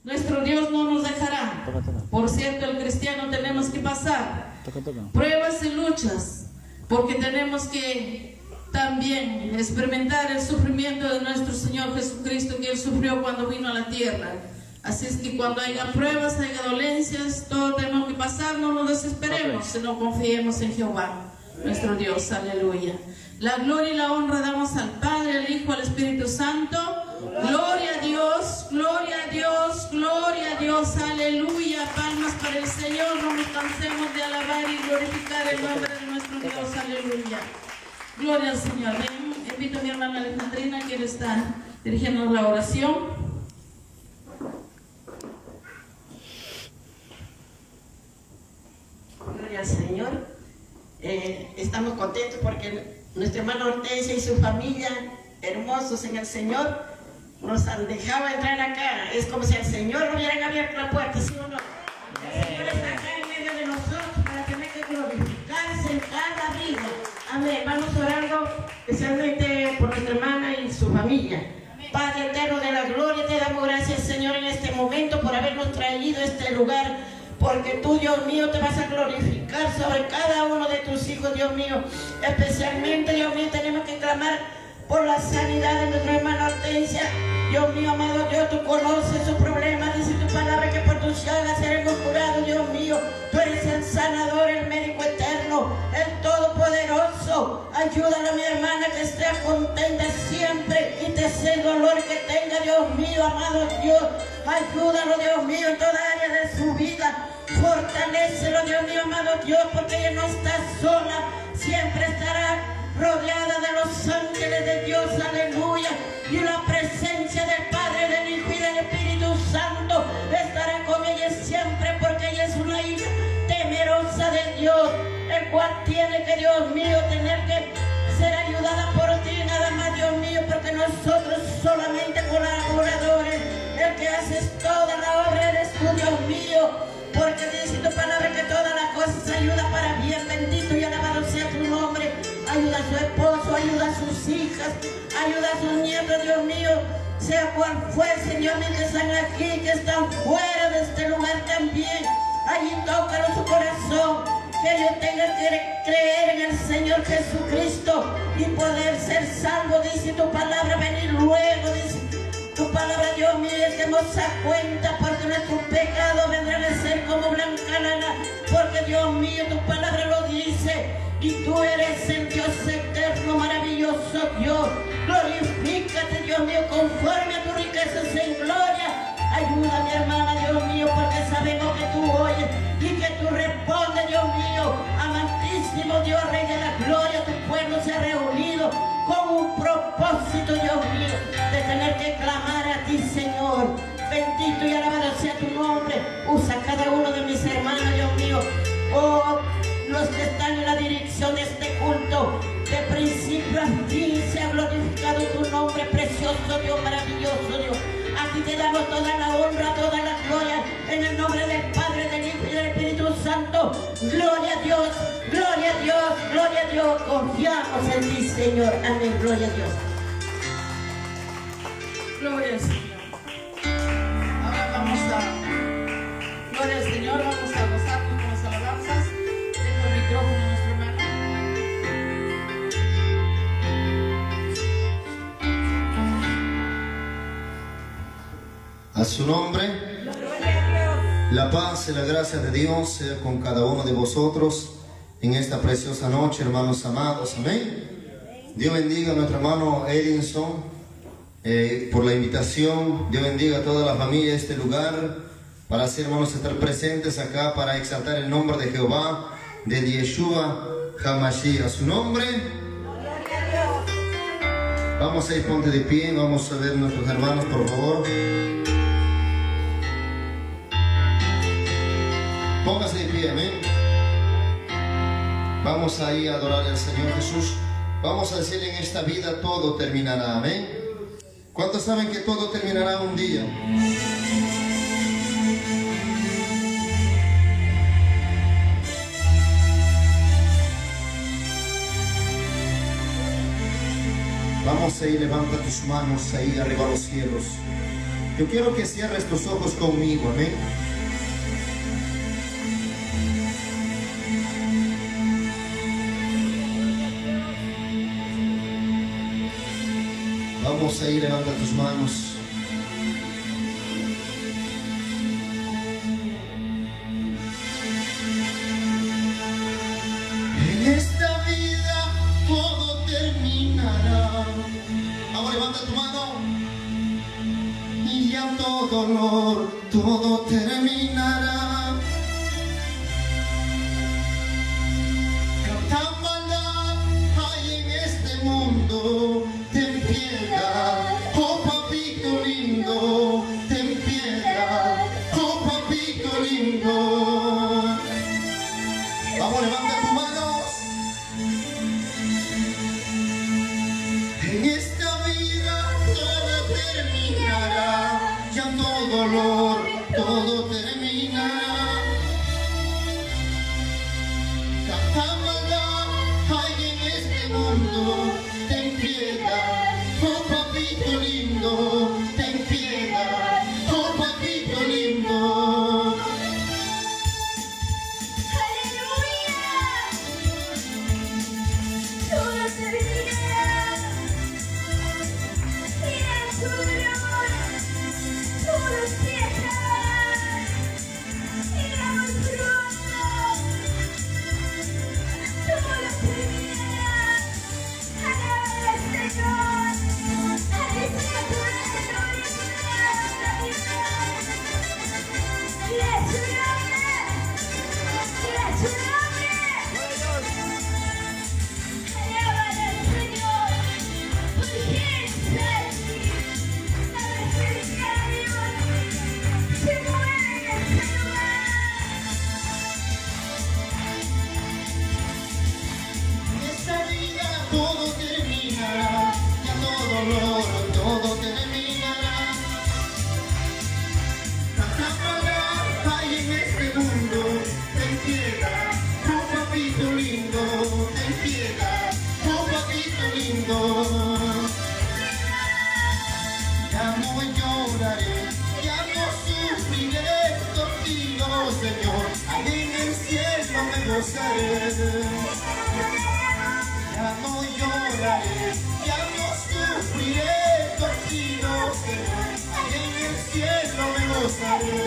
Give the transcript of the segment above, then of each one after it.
Nuestro Dios no nos dejará. Por cierto, el cristiano tenemos que pasar pruebas y luchas, porque tenemos que también experimentar el sufrimiento de nuestro Señor Jesucristo, que Él sufrió cuando vino a la tierra. Así es que cuando haya pruebas, haya dolencias, todo tenemos que pasar. No nos desesperemos, sino confiemos en Jehová, nuestro Dios. Aleluya. La gloria y la honra damos al Padre, al Hijo, al Espíritu Santo. Gloria a Dios, gloria a Dios, gloria a Dios. Aleluya. Palmas para el Señor. No nos cansemos de alabar y glorificar el nombre de nuestro Dios. Aleluya. Gloria al Señor. Ven, invito a mi hermana Alejandrina, que está dirigiendo la oración. Gloria al Señor. Estamos contentos porque nuestra hermana Hortensia y su familia, hermosos en el Señor, nos han dejado entrar acá. Es como si el Señor no hubiera abierto la puerta, ¿sí o no? El Señor está acá en medio de nosotros para tener que glorificarse en cada vida. Amén. Vamos orando especialmente por nuestra hermana y su familia. Padre eterno de la gloria, te damos gracias, Señor, en este momento por habernos traído a este lugar, porque tú, Dios mío, te vas a glorificar sobre cada uno de tus hijos, Dios mío. Especialmente, Dios mío, tenemos que clamar por la sanidad de nuestra hermana Hortensia. Dios mío, amado Dios, tú conoces su problema. Dice tu palabra que por tus llagas seremos curados, Dios mío. Tú eres el sanador, el médico eterno, el todopoderoso. Ayúdala, mi hermana, que esté contenta siempre y te sé el dolor que tenga, Dios mío, amado Dios. Ayúdalo, Dios mío, en toda área de su vida. Fortalécelo, Dios mío, amado Dios, porque ella no está sola. Siempre estará rodeada de los ángeles de Dios, aleluya. Y la presencia del Padre, del Hijo y del Espíritu Santo estará con ella siempre, porque ella es una hija temerosa de Dios, el cual tiene que, Dios mío, tener que ser ayudada por ti, nada más, Dios mío, porque nosotros solamente colaboradores. El que haces toda la obra eres tú, Dios mío, porque dice tu palabra que todas las cosas ayudan para bien. Bendito y alabado sea tu nombre. Ayuda a su esposo, ayuda a sus hijas, ayuda a sus nietos, Dios mío, sea cual fuese, Dios mío, que están aquí, que están fuera de este lugar también. Allí tócalo su corazón, que ellos tengan que creer en el Señor Jesucristo y poder ser salvos. Dice tu palabra, venir luego, dice tu palabra, Dios mío, y estemos a cuenta, porque nuestros pecados vendrán a ser como blanca lana, porque Dios mío, tu palabra lo dice, y tú eres el Dios eterno, maravilloso Dios. Glorifícate, Dios mío, conforme a tus riquezas en gloria. Ayuda a mi hermana, Dios mío, porque sabemos que tú oyes y que tú respondes, Dios mío. Amantísimo Dios, Rey de la gloria, tu pueblo se ha reunido con un propósito, Dios mío, de tener que clamar a ti, Señor. Bendito y alabado sea tu nombre. Usa cada uno de mis hermanos, Dios mío. Oh, los que están en la dirección de este culto, de principio a fin, sea glorificado tu nombre, precioso Dios, maravilloso Dios. A ti te damos toda la honra, toda la gloria, en el nombre del Padre, del Hijo y del Espíritu Santo. Gloria a Dios, gloria a Dios, gloria a Dios. Confiamos en ti, Señor. Amén, gloria a Dios. Gloria al Señor. Ahora vamos a... Gloria al Señor, vamos a gozarnos con las alabanzas. Dejo el micrófono a nuestro hermano. A su nombre, la paz y la gracia de Dios sea con cada uno de vosotros en esta preciosa noche, hermanos amados. Amén. Dios bendiga a nuestro hermano Edinson por la invitación. Dios bendiga a toda la familia de este lugar, para así, hermanos, estar presentes acá para exaltar el nombre de Jehová, de Yeshua HaMashiach. A su nombre. Vamos a ir, ponte de pie, vamos a ver a nuestros hermanos, por favor. Póngase de pie, amén. Vamos a ir a adorar al Señor Jesús. Vamos a decir, en esta vida todo terminará, amén. ¿Cuántos saben que todo terminará un día? Vamos a ir, levanta tus manos ahí arriba a los cielos. Yo quiero que cierres tus ojos conmigo, amén. Vamos a ir, levanta tus manos. En esta vida todo terminará. Vamos, levanta tu mano. Y ya todo dolor, todo terminará. Tanta maldad hay en este mundo. Ten piedad, oh papito lindo. Ten piedad, oh papito lindo. Vamos, levanta tus manos. En esta vida todo terminará. Ya todo dolor, todo terminará. Tanta maldad hay en este mundo. Ten piedad, oh papito lindo. Ten piedad, oh papito lindo. Todo terminará, ya todo dolor, todo terminará. Tanta maldad hay en este mundo. Ten piedad, oh papito lindo. Ten piedad, oh papito lindo. Ya no lloraré, ya no sufriré contigo, Señor. Allí en el cielo me gozaré. Ya no lloraré, ya no sufriré contigo, Señor. Allí en el cielo me gozaré.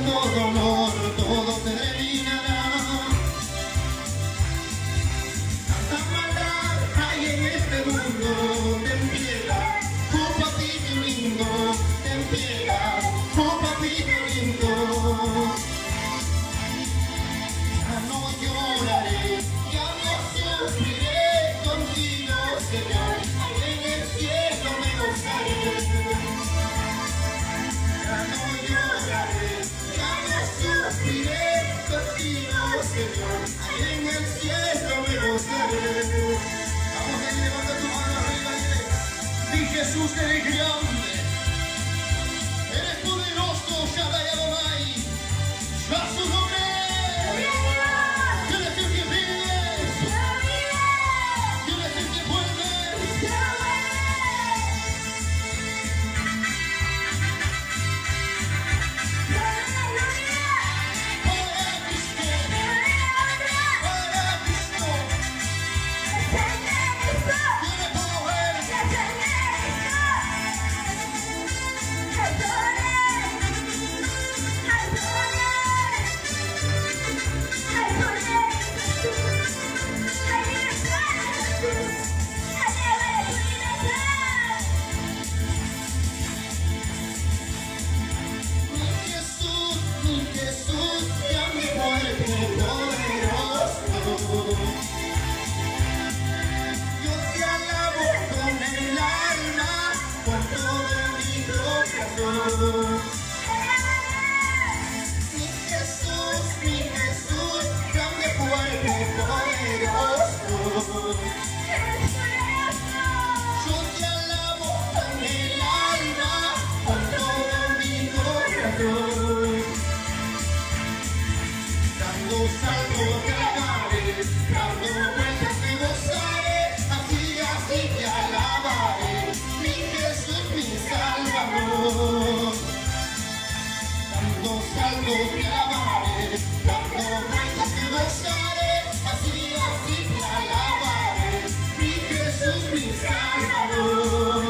Todo dolor, todo terminará. Tanta maldad hay en este mundo. Ten piedad, oh papito lindo. Ten piedad, oh papito lindo. Ya no lloraré, ya no sufriré contigo, Señor. En el cielo me gozaré. Ya no lloraré, sufriré contigo, Señor. En el cielo me gozaré. Vamos a ir, levanta tu mano arriba, di Jesús, eres grande, eres poderoso, Shaddai Adonai. A su nombre. ¿Quién es el que vive? ¿Quién es el que vuelve? Jesús. Mi Jesús, grande, fuerte, poderoso. Yo te alabo con el alma, con todo mi corazón. Dando saltos te alabaré, dando vueltas me gozaré, así te alabaré, mi Jesús, mi Salvador. Dando saltos te alabaré, dando vueltas me gozaré, así te alabaré, mi Jesús, mi Salvador.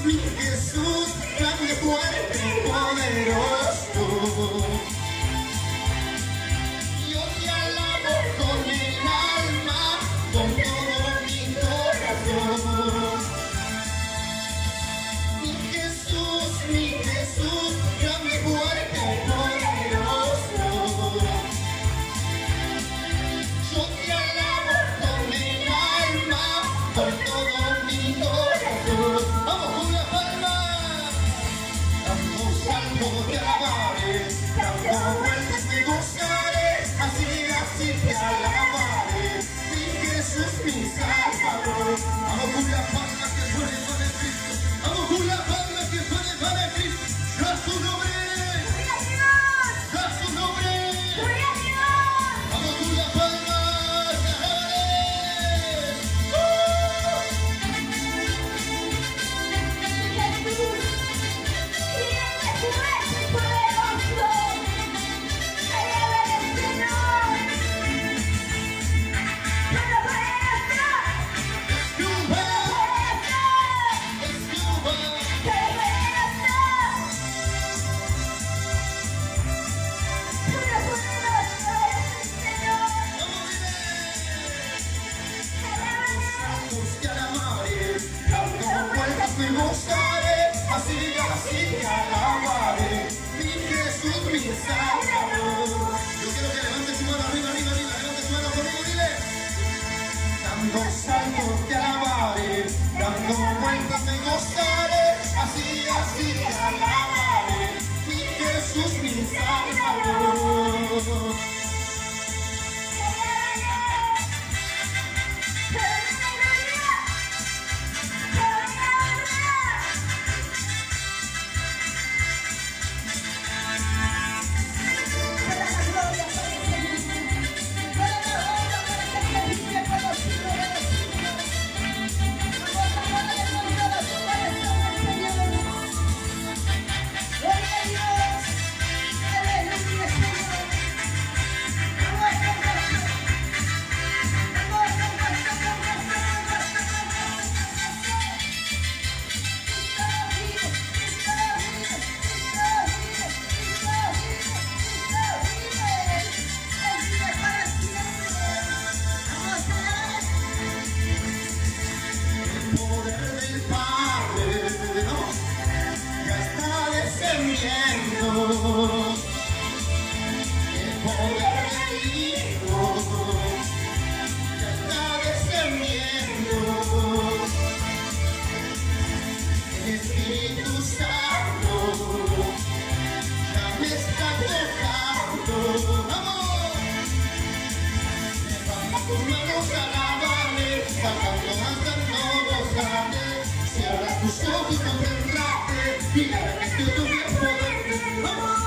Mi Jesús, grande, fuerte, poderoso. Yo te alabo con el alma, con todo mi corazón. Mi Jesús, grande, fuerte, poderoso. Yo te alabo con el alma, con todo mi corazón. ¡Vamos! Te alabaré, dando vueltas me gozaré, así te alabaré, mi Jesús, mi Salvador. Vamos con la palma que suene para Cristo, vamos con la palma que suene para Cristo, a su nombre, a su nombre. Vamos con la palma, te alabaré. Me gozaré, así te alabaré, mi Jesús, mi Salvador. Yo quiero que levante su mano arriba, levante su mano conmigo, dile. Dando saltos te alabaré, dando vueltas me gozaré, así te alabaré, mi Jesús, mi Salvador. El poder del Hijo ya está descendiendo. El Espíritu Santo ya me está tocando. ¡Vamos! Levanta tus manos, alábame, cantando, gozate. Cierra tus ojos, contemplate y la tu bien poder. ¡Vamos!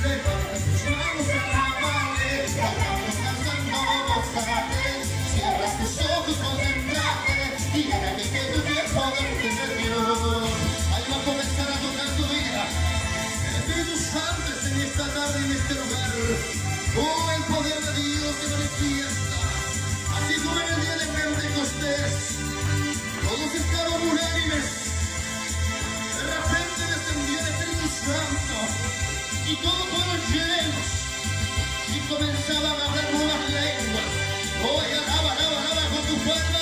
Levanta tus manos, alábame, en esta tarde, en este lugar. Oh, el poder de Dios se manifiesta. Así como en el día de Pentecostés, todos estaban unánimes. De repente descendió el Espíritu Santo y todos fueron llenos y comenzaban a hablar nuevas lenguas. Oh, y alaba, alaba, alaba con tus palmas.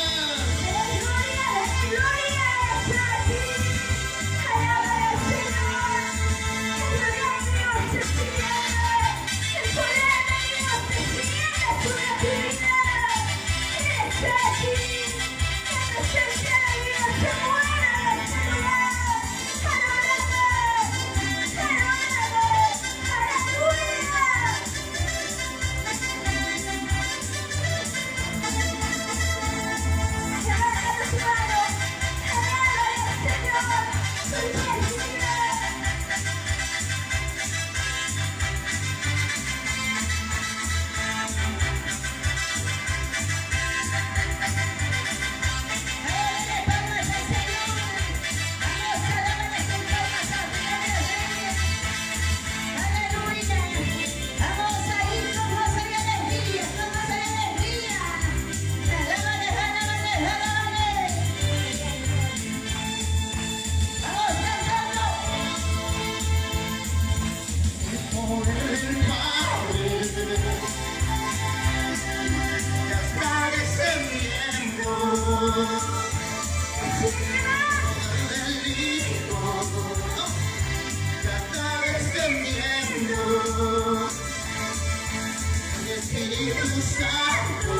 Espíritu Santo,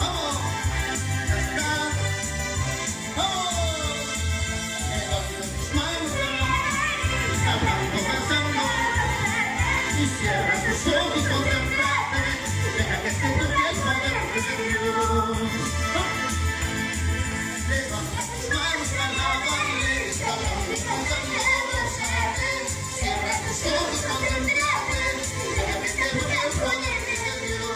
vamos, vamos, levanta tus manos, hablando, cantando, y cierra tus ojos y contemplate, deja que se toque el poder de Dios. Levanta tus manos, alábale, hablando, cantando, gozate, cierra tus ojos y contemplate, deja que se toque el poder de Dios.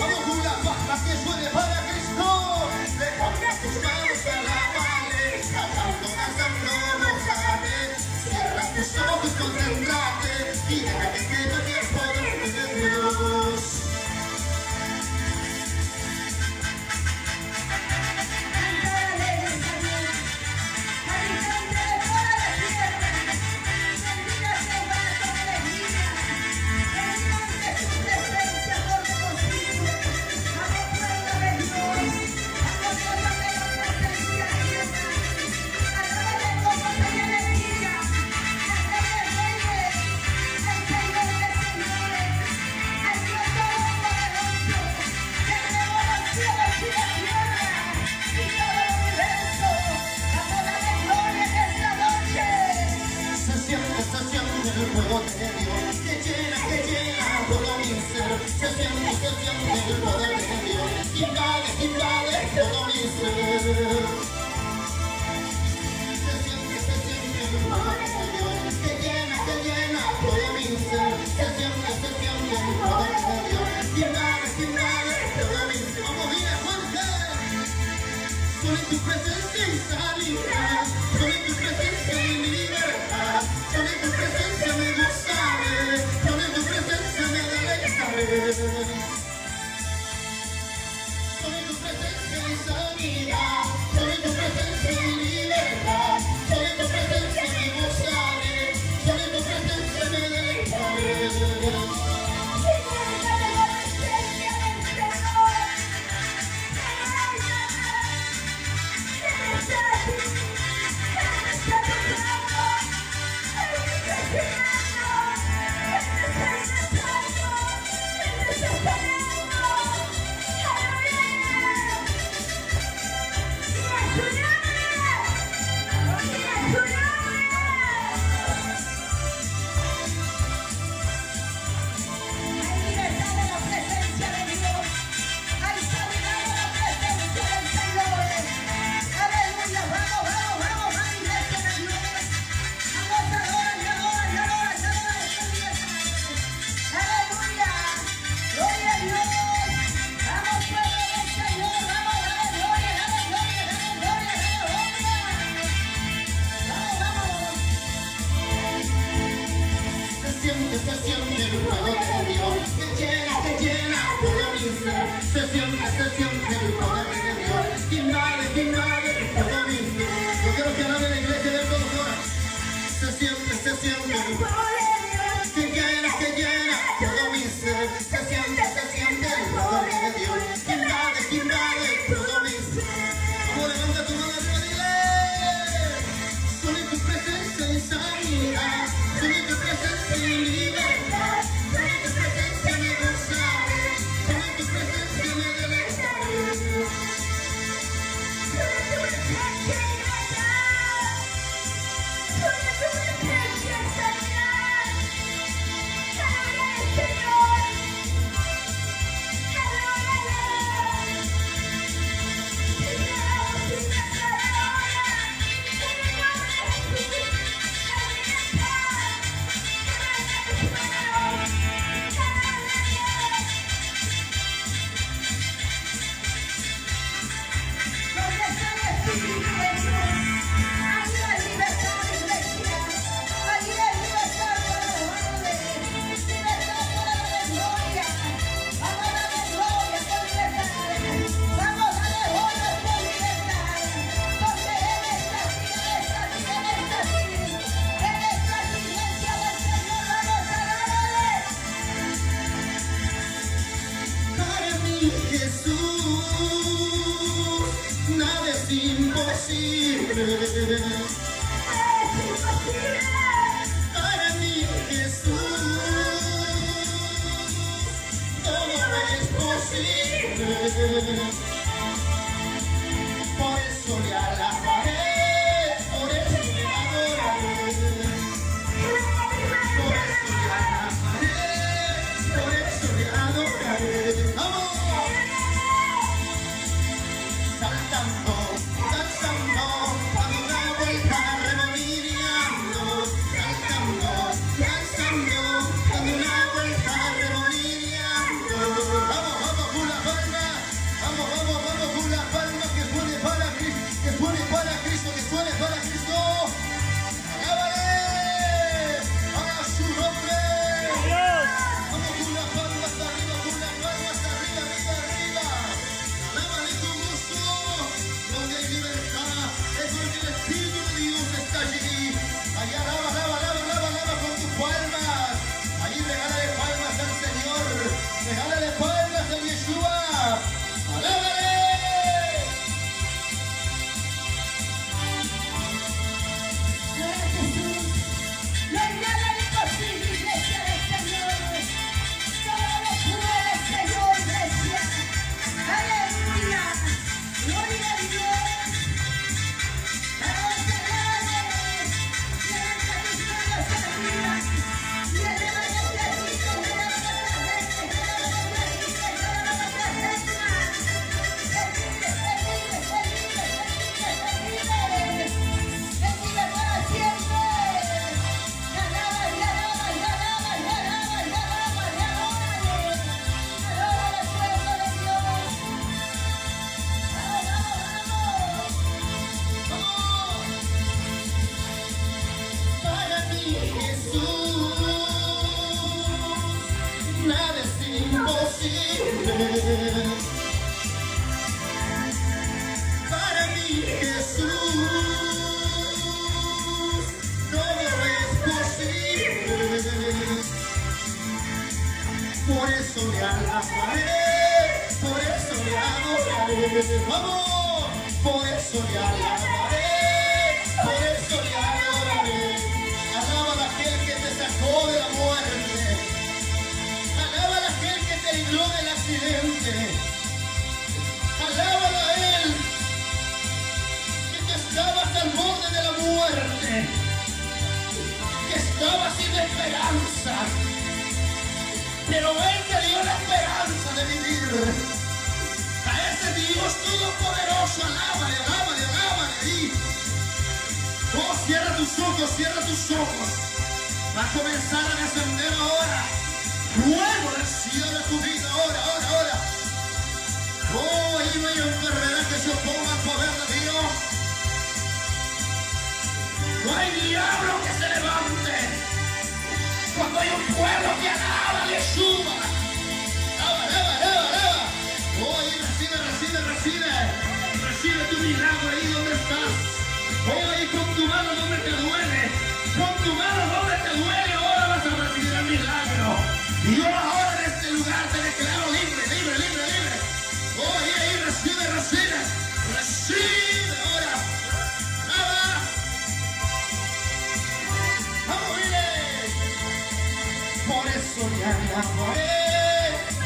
Vamos con la palma que suene para Cristo. Levanta tus manos, alábale, cantando, cantando, gozate, cierra tus ojos, concentrate y deja que te toque el poder de Dios. El fuego de Dios que llena todo mi ser. Se siente el poder de Dios, invade todo mi ser. Se siente el poder de Dios que llena todo mi ser. Se siente el poder de Dios, invade todo mi ser. Vamos bien fuerte. Solo en tu presencia y sanidad, solo en tu presencia y libertad, solo en tu presencia me gozaré, solo en tu presencia me deleitaré. Solo en tu presencia y sanidad, solo en tu presencia y libertad, solo en tu presencia me gozaré, solo en tu presencia me deleitaré. Se siente el poder de Dios. Invade todo mi ser. Yo quiero que alabe la iglesia de todos ahora. Se siente el poder que llena todo mi ser. Se siente el poder de Dios. Invade todo mi ser. Vamos, levanta tu mano arriba, dile. Solo en tu presencia hay sanidad. Solo en tu presencia hay libertad. Solo en tu presencia me gozaré. Solo en tu presencia me deleitaré. Para mí Jesús, todo es posible. Por eso le alabaré, por eso le adoraré. Por eso le alabaré, por eso le adoraré. ¡Vamos! Saltando, danzando, cuando una vuelta remolineando. Saltando, danzando, cuando una vuelta remolineando. Vamos, con la palma. Vamos, con la palma que suene para Cristo, que suene para Cristo, que suene para Cristo. ¡Alábale! ¡A su nombre! Vamos con las palmas arriba, arriba. Alábale con gusto. Donde hay libertad, es donde el Espíritu de Dios está allí. Allá alaba con tus palmas. Allí regálale palmas al Señor. Regálale palmas a Yeshua. ¡Alábale! Nada es imposible. Para mí Jesús, todo es posible. Por eso le alabaré, por eso le adoraré. Vamos, por eso le alabaré, por eso le adoraré. Alaba a aquel que te sacó de la muerte. Alaba a aquel que te libró del accidente. Alábalo a él, que tú estabas al borde de la muerte, que estabas sin esperanza, pero él te dio la esperanza de vivir. A ese Dios todopoderoso, alábale. Oh, cierra tus ojos. Va a comenzar a descender ahora. Luego del cielo de tu vida, ahora. Oh, ahí no hay enfermedad que se oponga al poder de Dios. No hay diablo que se levante. Cuando hay un pueblo que alaba a Yeshua. Alaba. Oh, Pon tu mano donde te duele. Pon tu mano donde te duele. Ahora vas a recibir el milagro. Y yo ahora en este lugar te declaro libre, libre, libre, libre. Oh, ahí, recibe, recibe. Recibe ahora. Vamos, mire. Por eso ya la adoré.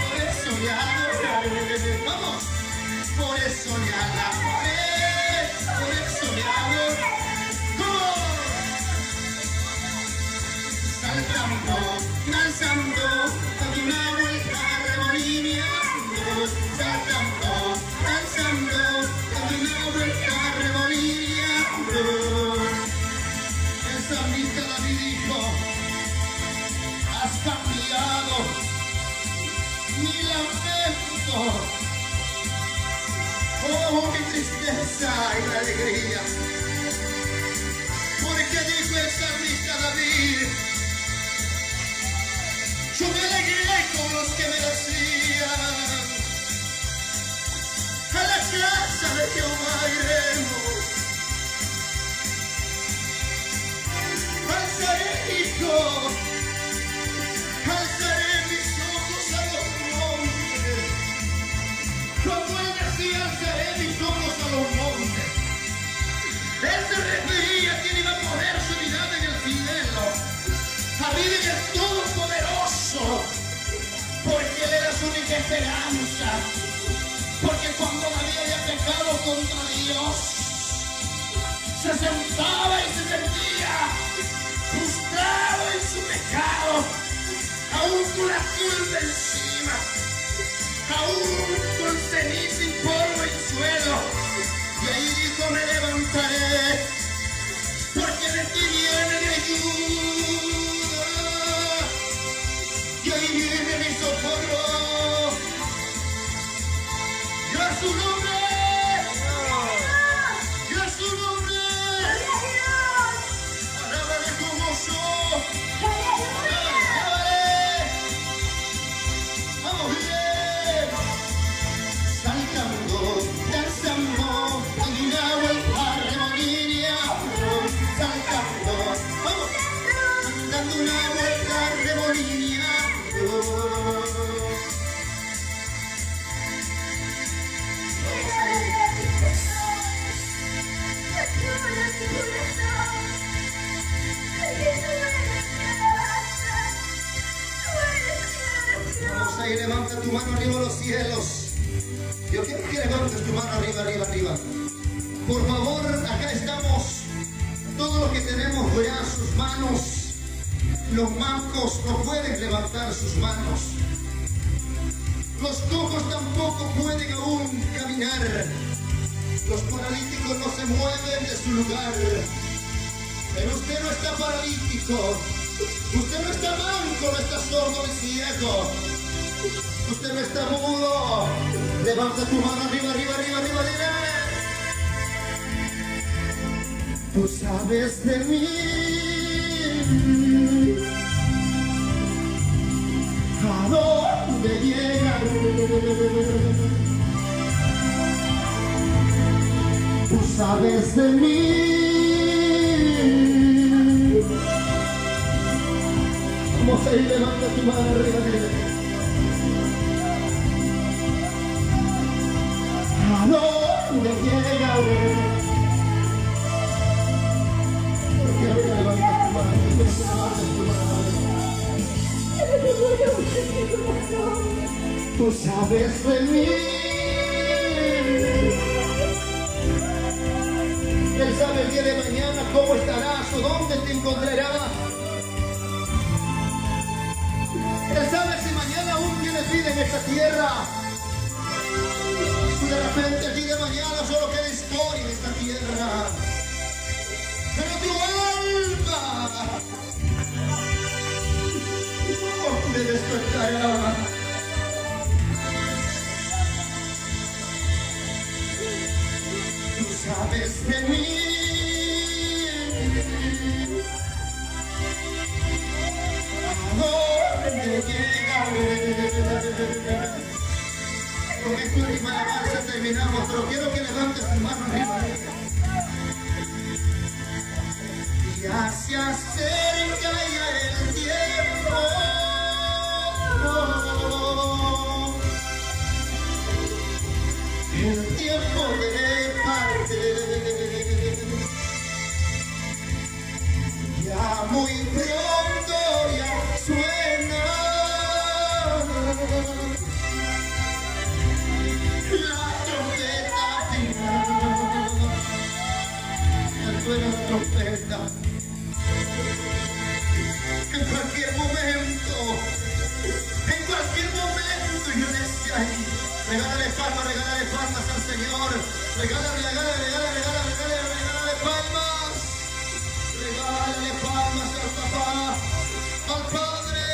Por eso ya la adoré. Vamos. Por eso ya la adoré. Por eso ya la adoré. Saltando, danzando, dando una vuelta remolineando. Saltando, danzando, dando una vuelta remolineando. El salmista David dijo: has cambiado mi lamento. Oh, mi tristeza y la alegría. Porque dijo el salmista David: yo me alegré con los que me decían, a la casa de Jehová iremos. Alzaré, hijo, alzaré mis ojos a los montes. Como él decía, alzaré mis ojos a los montes. Él se refería a quien iba a poner su mirada en el cielo, arriba en el Todopoderoso, porque él era su única esperanza. Porque cuando David había pecado contra Dios, se sentaba y se sentía frustrado en su pecado, aún con la culpa encima, aún con ceniza y polvo y suelo. Y ahí dijo: me levantaré, porque de ti viene mi ayuda, y ahí viene mi socorro. Yo a su nombre, yo a su nombre, alábale con gozo, alábale. Vamos bien, saltando, danzando, dando una vuelta remolineando. Saltando, vamos, dando una vuelta remolineando. Vamos ahí, levanta tu mano arriba a los cielos. Yo quiero que levantes tu mano arriba, arriba, arriba. Por favor, acá estamos. Todos los que tenemos brazos, manos, los mancos no pueden levantar sus manos. Los cojos tampoco pueden aún caminar. Los paralíticos no se mueven de su lugar. Pero usted no está paralítico. Usted no está manco, no está sordo ni ciego. Usted no está mudo. Levanta tu mano arriba, arriba, arriba, arriba, arriba. Tú sabes de mí. ¿A dónde llegaré? Tú sabes de mí. Vamos a ir, levanta tu mano arriba, arriba. ¿A dónde llegaré? Yo quiero que levantes tu mano, yo quiero que levantes tu mano. Tú sabes de mí. Él sabe el día de mañana cómo estarás o dónde te encontrarás. Él sabe si mañana aún tienes vida en esta tierra. Si de repente el día de mañana solo queda historia en esta tierra. Pero tu alma, ¿dónde despertará? Tú sabes de mí. Con esta última alabanza terminamos, pero quiero que levantes tu mano arriba. Ya se acerca ya el tiempo. El tiempo de partir. Ya muy pronto ya suena la trompeta final. Ya suena la trompeta. En cualquier momento yo decía ahí, regálale palmas al Señor, regálale palmas, regálale palmas al papá, al Padre.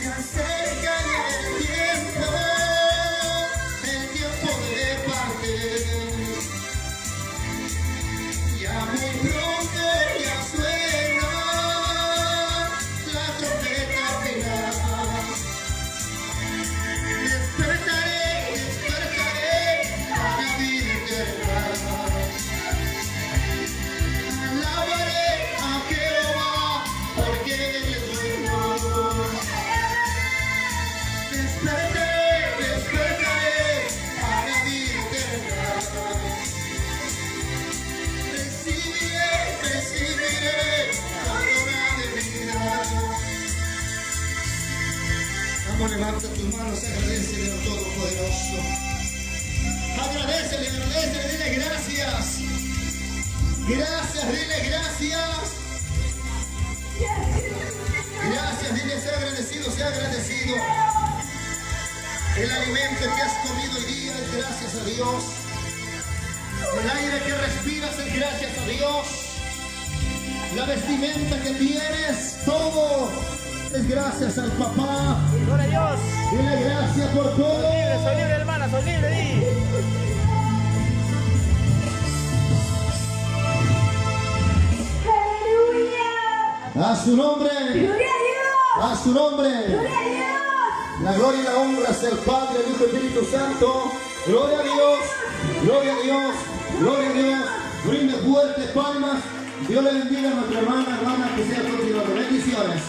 Se acerca el tiempo de partir. Ya muy pronto ya suena la trompeta final. Despertaré a la vida eterna. Alabaré a Jehová porque Él es bueno. Despertaré a la vida eterna. Recibiré la corona de vida. Vamos, levanta tus manos, agradecele al Todopoderoso. Agradecele, dile gracias. Gracias, dile gracias. Gracias, dile, sea agradecido. El alimento que has comido hoy día es gracias a Dios. El aire que respiras es gracias a Dios. La vestimenta que tienes, todo es gracias al papá. Gloria a Dios. Dile gracias por todo. Soy libre, hermana, soy libre. Di. A su nombre. ¡Gloria a Dios! A su nombre. ¡Gloria a Dios! La gloria y la honra sea el Padre, el Hijo y el Espíritu Santo. Gloria a Dios. Gloria a Dios. Gloria a Dios. Brinde fuertes palmas. Dios le bendiga a nuestra hermana, que sea continuada. Bendiciones.